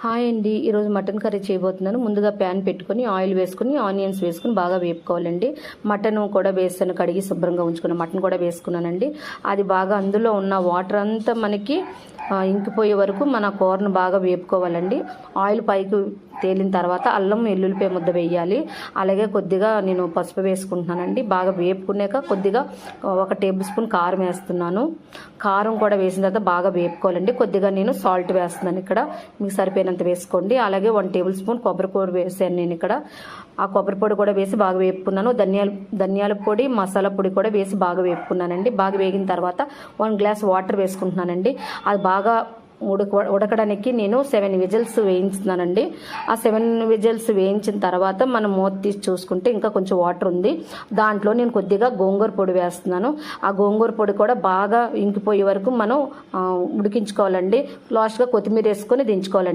Hi అండి, ఈరోజు mutton curry చేయబోతున్నాను. ముందుగా ప్యాన్ పెట్టుకుని ఆయిల్ వేసుకుని ఆనియన్స్ వేసుకుని బాగా వేపుకోవాలండి. మటన్ కూడా వేసాను, కడిగి శుభ్రంగా ఉంచుకున్న మటన్ కూడా వేసుకున్నానండి. అది బాగా అందులో ఉన్న వాటర్ అంతా మనకి ఇంకిపోయే వరకు మన కూరను బాగా వేపుకోవాలండి. ఆయిల్ పైకి తేలిన తర్వాత అల్లం వెల్లుల్లిపాయ ముద్ద వేయాలి. అలాగే కొద్దిగా నేను పసుపు వేసుకుంటున్నానండి. బాగా వేపుకున్నాక కొద్దిగా 1 టేబుల్ స్పూన్ కారం వేస్తున్నాను. కారం కూడా వేసిన తర్వాత బాగా వేపుకోవాలండి. కొద్దిగా నేను సాల్ట్ వేస్తున్నాను, ఇక్కడ మీకు సరిపోయినంత వేసుకోండి. అలాగే 1 టేబుల్ స్పూన్ కొబ్బరి పొడి వేసాను నేను ఇక్కడ. ఆ కొబ్బరి పొడి కూడా వేసి బాగా వేపుకున్నాను. ధనియాల పొడి, మసాలా పొడి కూడా వేసి బాగా వేపుకున్నానండి. బాగా వేగిన తర్వాత 1 గ్లాస్ వాటర్ వేసుకుంటున్నానండి. అది బాగా ఉడకడానికి నేను 7 విజిల్స్ వేయించుతున్నానండి. ఆ 7 విజిల్స్ వేయించిన తర్వాత మనం మూత తీసి చూసుకుంటే ఇంకా కొంచెం వాటర్ ఉంది. దాంట్లో నేను కొద్దిగా గోంగూర పొడి వేస్తున్నాను. ఆ గోంగూర పొడి కూడా బాగా ఇంకిపోయే వరకు మనం ఉడికించుకోవాలండి. లాస్ట్గా కొత్తిమీర వేసుకొని దించుకోవాలండి.